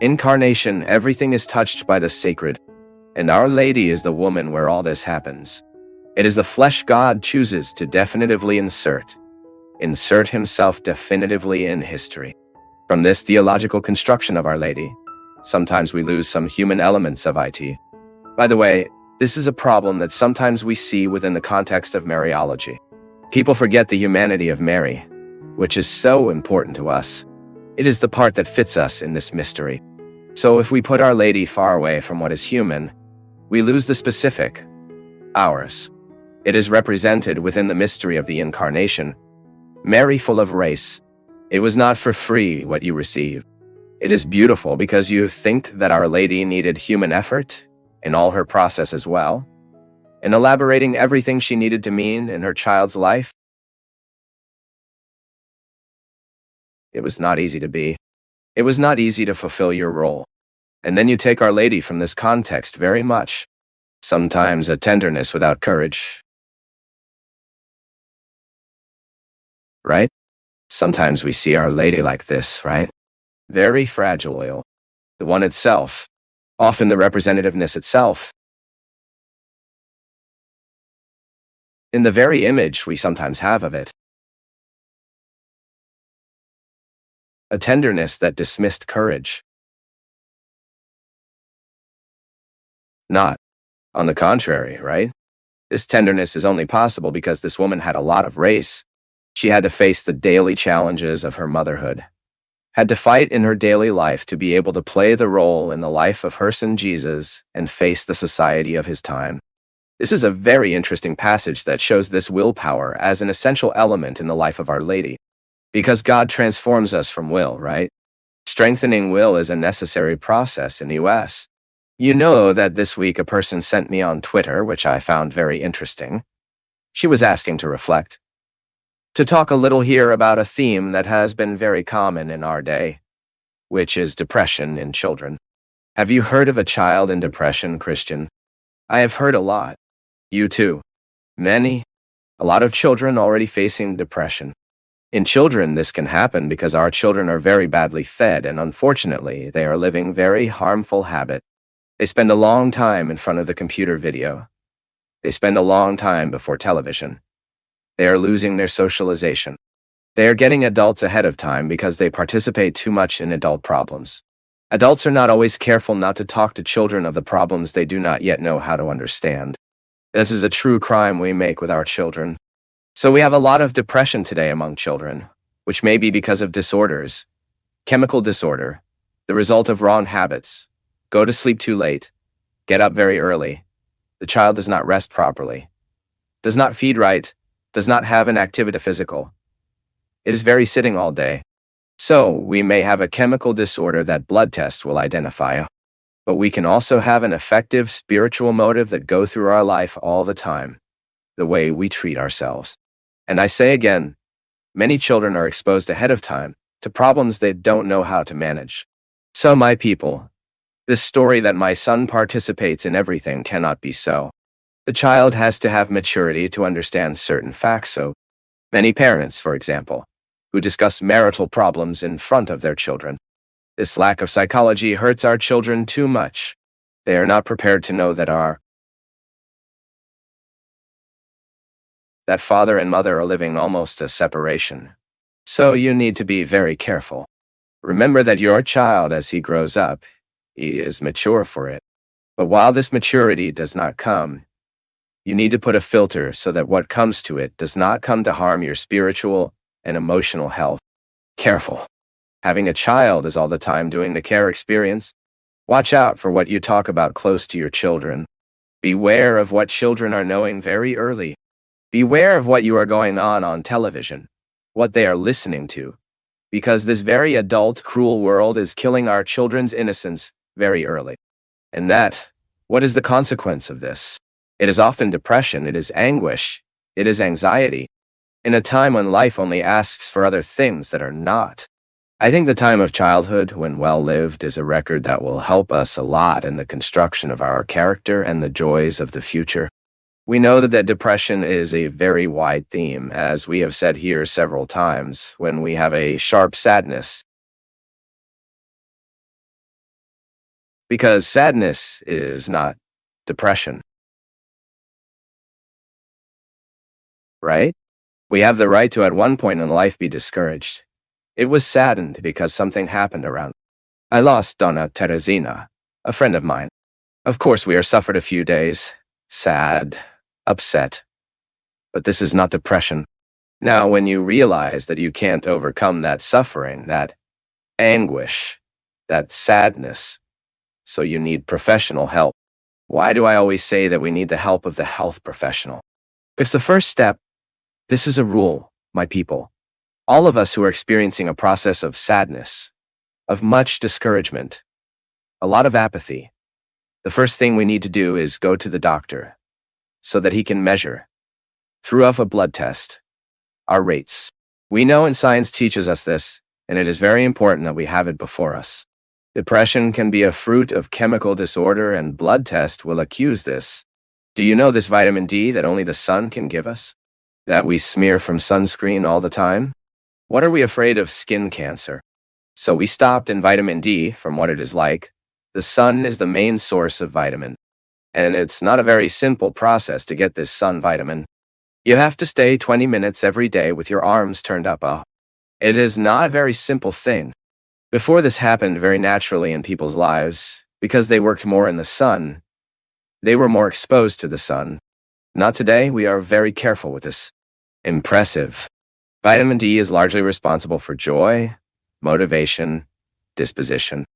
Incarnation, everything is touched by the sacred, and Our Lady is the woman where all this happens. It is the flesh God chooses to definitively insert himself definitively in history. From this theological construction of Our Lady, sometimes we lose some human elements of it. By the way, this is a problem that sometimes we see within the context of Mariology. People forget the humanity of Mary, which is so important to us. It is the part that fits us in this mystery. So if we put Our Lady far away from what is human, we lose the specific, ours. It is represented within the mystery of the Incarnation. Mary full of grace. It was not for free what you receive. It is beautiful because you think that Our Lady needed human effort in all her process as well, in elaborating everything she needed to mean in her child's life. It was not easy to be. It was not easy to fulfill your role. And then you take Our Lady from this context very much. Sometimes a tenderness without courage. Right? Sometimes we see Our Lady like this, right? Very fragile, the one itself, often the representativeness itself. In the very image we sometimes have of it. A tenderness that dismissed courage. Not. On the contrary, right? This tenderness is only possible because this woman had a lot of race. She had to face the daily challenges of her motherhood, had to fight in her daily life to be able to play the role in the life of her son Jesus and face the society of his time. This is a very interesting passage that shows this willpower as an essential element in the life of Our Lady. Because God transforms us from will, right? Strengthening will is a necessary process in the US. You know that this week a person sent me on Twitter, which I found very interesting. She was asking to reflect, to talk a little here about a theme that has been very common in our day, which is depression in children. Have you heard of a child in depression, Christian? I have heard a lot. You too. Many. A lot of children already facing depression. In children, this can happen because our children are very badly fed, and unfortunately, they are living very harmful habits. They spend a long time in front of the computer video. They spend a long time before television. They are losing their socialization. They are getting adults ahead of time because they participate too much in adult problems. Adults are not always careful not to talk to children of the problems they do not yet know how to understand. This is a true crime we make with our children. So we have a lot of depression today among children, which may be because of disorders, chemical disorder, the result of wrong habits, go to sleep too late, get up very early, the child does not rest properly, does not feed right, does not have an activity physical. It is very sitting all day. So we may have a chemical disorder that blood tests will identify, but we can also have an effective spiritual motive that go through our life all the time, the way we treat ourselves. And I say again, many children are exposed ahead of time to problems they don't know how to manage. So my people, this story that my son participates in everything cannot be so. The child has to have maturity to understand certain facts. So many parents, for example, who discuss marital problems in front of their children. This lack of psychology hurts our children too much. They are not prepared to know that father and mother are living almost a separation. So you need to be very careful. Remember that your child, as he grows up, he is mature for it. But while this maturity does not come, you need to put a filter so that what comes to it does not come to harm your spiritual and emotional health. Careful. Having a child is all the time doing the care experience. Watch out for what you talk about close to your children. Beware of what children are knowing very early. Beware of what you are going on television, what they are listening to, because this very adult, cruel world is killing our children's innocence very early. And what is the consequence of this? It is often depression, it is anguish, it is anxiety, in a time when life only asks for other things that are not. I think the time of childhood, when well lived, is a record that will help us a lot in the construction of our character and the joys of the future. We know that depression is a very wide theme, as we have said here several times, when we have a sharp sadness, Because sadness is not depression, right? We have the right to at one point in life be discouraged. It was saddened because something happened around. I lost Donna Teresina, a friend of mine. Of course, we are suffered a few days, sad, upset. But this is not depression. Now, when you realize that you can't overcome that suffering, that anguish, that sadness, so you need professional help. Why do I always say that we need the help of the health professional? Because the first step, this is a rule, my people. All of us who are experiencing a process of sadness, of much discouragement, a lot of apathy, the first thing we need to do is go to the doctor so that he can measure, through a blood test, our rates. We know and science teaches us this, and it is very important that we have it before us. Depression can be a fruit of chemical disorder, and blood test will accuse this. Do you know this vitamin D that only the sun can give us? That we smear from sunscreen all the time? What are we afraid of? Skin cancer. So we stopped in vitamin D from what it is like. The sun is the main source of vitamin. And it's not a very simple process to get this sun vitamin. You have to stay 20 minutes every day with your arms turned up. It is not a very simple thing. Before this happened very naturally in people's lives, because they worked more in the sun, they were more exposed to the sun. Not today, we are very careful with this. Impressive. Vitamin D is largely responsible for joy, motivation, disposition.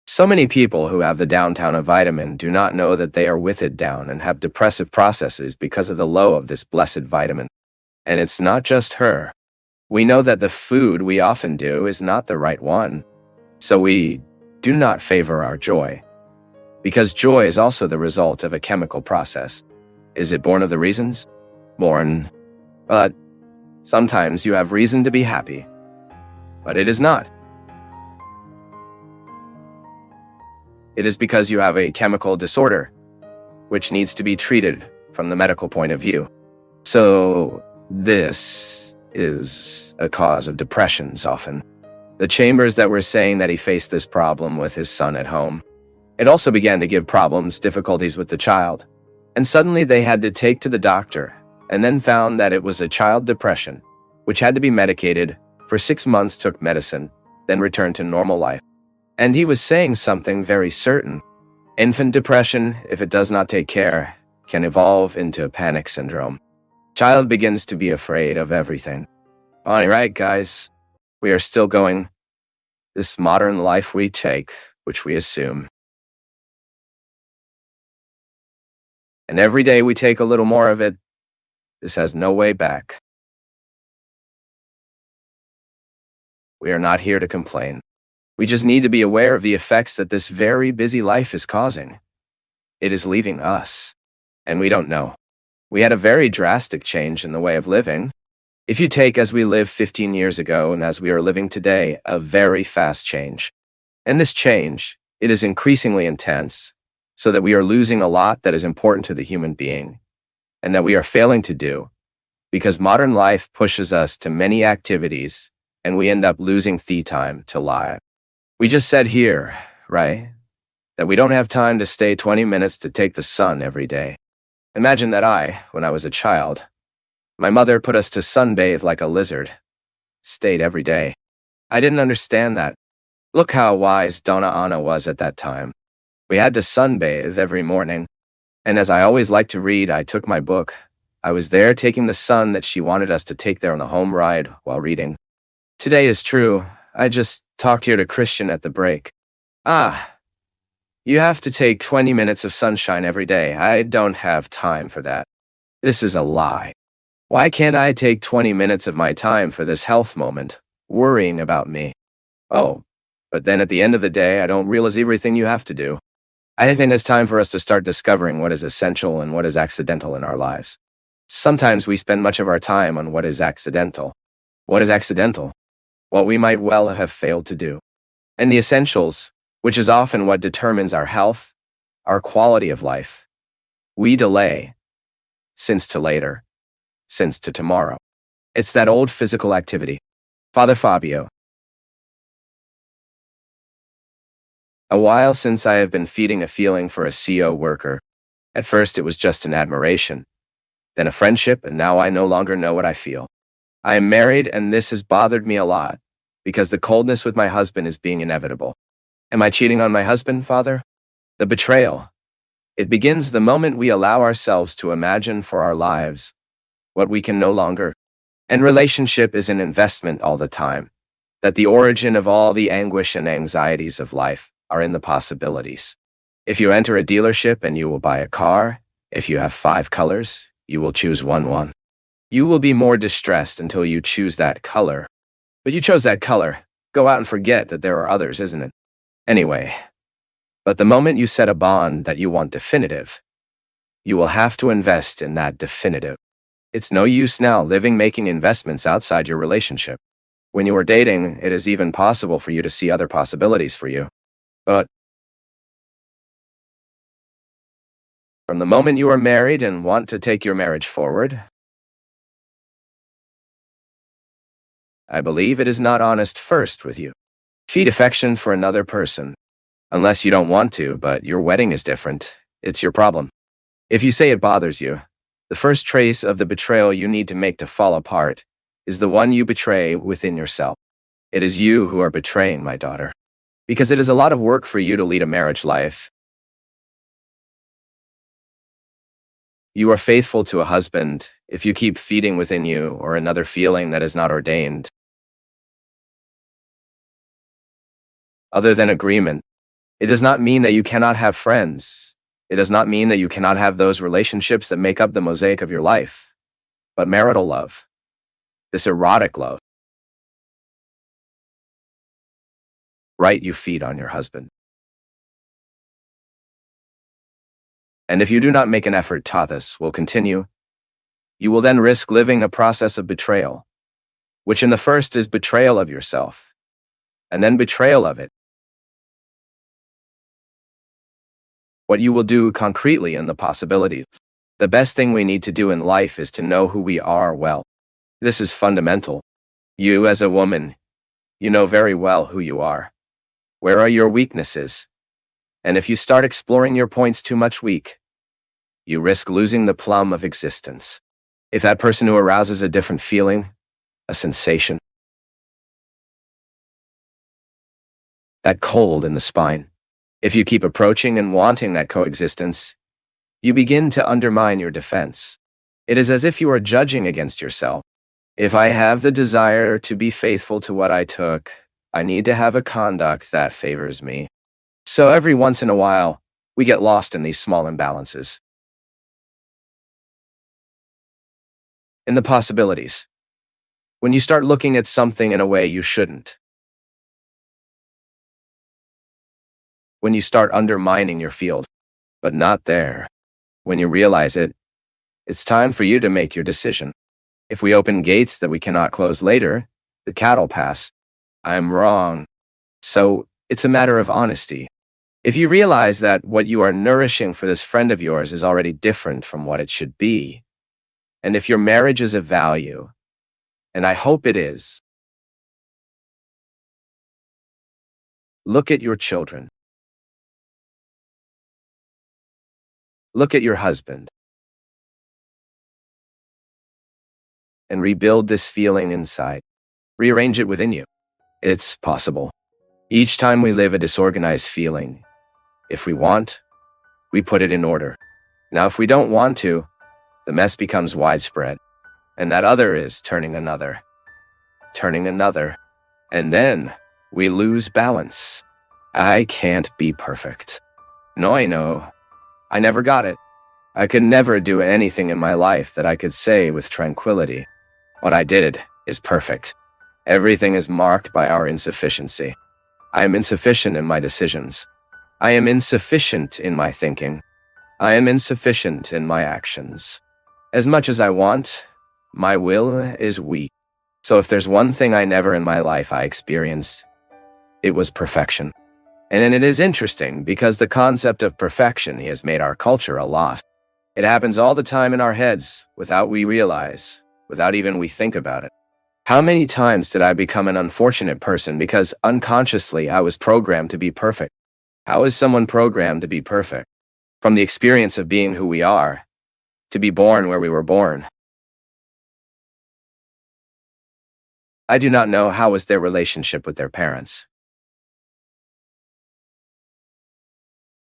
So many people who have the downtown of vitamin do not know that they are with it down and have depressive processes because of the low of this blessed vitamin. And it's not just her. We know that the food we often do is not the right one. So we do not favor our joy. Because joy is also the result of a chemical process. Is it born of the reasons? Born. But sometimes you have reason to be happy. But it is not. It is because you have a chemical disorder, which needs to be treated from the medical point of view. So this is a cause of depressions often. The Chambers that were saying that he faced this problem with his son at home. It also began to give problems, difficulties with the child. And suddenly they had to take to the doctor and then found that it was a child depression, which had to be medicated. For 6 months took medicine, then returned to normal life. And he was saying something very certain. Infant depression, if it does not take care, can evolve into a panic syndrome. Child begins to be afraid of everything. All right, guys, we are still going. This modern life we take, which we assume. And every day we take a little more of it. This has no way back. We are not here to complain. We just need to be aware of the effects that this very busy life is causing. It is leaving us, and we don't know. We had a very drastic change in the way of living. If you take as we lived 15 years ago and as we are living today, a very fast change. And this change, it is increasingly intense, so that we are losing a lot that is important to the human being, and that we are failing to do, because modern life pushes us to many activities, and we end up losing the time to lie. We just said here, right, that we don't have time to stay 20 minutes to take the sun every day. Imagine that when I was a child, my mother put us to sunbathe like a lizard, stayed every day. I didn't understand that. Look how wise Donna Anna was at that time. We had to sunbathe every morning. And as I always liked to read, I took my book. I was there taking the sun that she wanted us to take there on the home ride while reading. Today is true. I just talked here to Christian at the break. You have to take 20 minutes of sunshine every day. I don't have time for that. This is a lie. Why can't I take 20 minutes of my time for this health moment, worrying about me? Oh, but then at the end of the day, I don't realize everything you have to do. I think it's time for us to start discovering what is essential and what is accidental in our lives. Sometimes we spend much of our time on what is accidental. What is accidental? What we might well have failed to do. And the essentials, which is often what determines our health, our quality of life, we delay, since to later, since to tomorrow. It's that old physical activity. Father Fabio. A while since I have been feeding a feeling for a CO worker. At first it was just an admiration, then a friendship, and now I no longer know what I feel. I am married, and this has bothered me a lot, because the coldness with my husband is being inevitable. Am I cheating on my husband, Father? The betrayal. It begins the moment we allow ourselves to imagine for our lives what we can no longer. And relationship is an investment all the time. That the origin of all the anguish and anxieties of life are in the possibilities. If you enter a dealership and you will buy a car, if you have 5 colors, you will choose one. You will be more distressed until you choose that color. But you chose that color. Go out and forget that there are others, isn't it? Anyway, but the moment you set a bond that you want definitive, you will have to invest in that definitive. It's no use now making investments outside your relationship. When you are dating, it is even possible for you to see other possibilities for you. But from the moment you are married and want to take your marriage forward, I believe it is not honest first with you. Feed affection for another person. Unless you don't want to, but your wedding is different. It's your problem. If you say it bothers you, the first trace of the betrayal you need to make to fall apart is the one you betray within yourself. It is you who are betraying, my daughter. Because it is a lot of work for you to lead a marriage life. You are faithful to a husband if you keep feeding within you or another feeling that is not ordained. Other than agreement, it does not mean that you cannot have friends. It does not mean that you cannot have those relationships that make up the mosaic of your life. But marital love, this erotic love, right, you feed on your husband. And if you do not make an effort, this will continue. You will then risk living a process of betrayal, which in the first is betrayal of yourself, and then betrayal of it. What you will do concretely in the possibilities. The best thing we need to do in life is to know who we are well. This is fundamental. You, as a woman, you know very well who you are. Where are your weaknesses? And if you start exploring your points too much weak, you risk losing the plum of existence. If that person who arouses a different feeling, a sensation, that cold in the spine, if you keep approaching and wanting that coexistence, you begin to undermine your defense. It is as if you are judging against yourself. If I have the desire to be faithful to what I took, I need to have a conduct that favors me. So every once in a while, we get lost in these small imbalances. In the possibilities. When you start looking at something in a way you shouldn't. When you start undermining your field, but not there. When you realize it, it's time for you to make your decision. If we open gates that we cannot close later, the cattle pass. I'm wrong. So it's a matter of honesty. If you realize that what you are nourishing for this friend of yours is already different from what it should be, and if your marriage is of value, and I hope it is, look at your children. Look at your husband. And rebuild this feeling inside. Rearrange it within you. It's possible. Each time we live a disorganized feeling, if we want, we put it in order. Now, if we don't want to, the mess becomes widespread. And that other is turning another, and then we lose balance. I can't be perfect. No, I know. I never got it. I could never do anything in my life that I could say with tranquility. What I did is perfect. Everything is marked by our insufficiency. I am insufficient in my decisions. I am insufficient in my thinking. I am insufficient in my actions. As much as I want, my will is weak. So if there's one thing I never in my life I experienced, it was perfection. And it is interesting because the concept of perfection has made our culture a lot. It happens all the time in our heads without we realize, without even we think about it. How many times did I become an unfortunate person because unconsciously I was programmed to be perfect? How is someone programmed to be perfect? From the experience of being who we are, to be born where we were born. I do not know how was their relationship with their parents.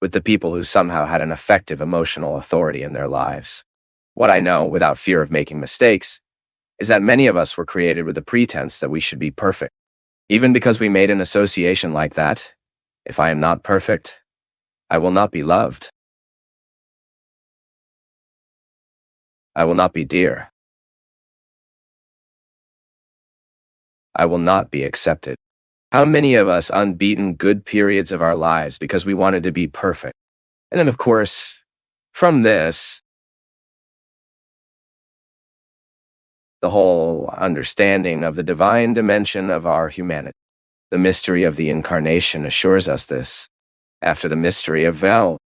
With the people who somehow had an effective emotional authority in their lives. What I know, without fear of making mistakes, is that many of us were created with the pretense that we should be perfect. Even because we made an association like that, if I am not perfect, I will not be loved. I will not be dear. I will not be accepted. How many of us unbeaten good periods of our lives because we wanted to be perfect? And then, of course, from this, the whole understanding of the divine dimension of our humanity. The mystery of the Incarnation assures us this. After the mystery of vow,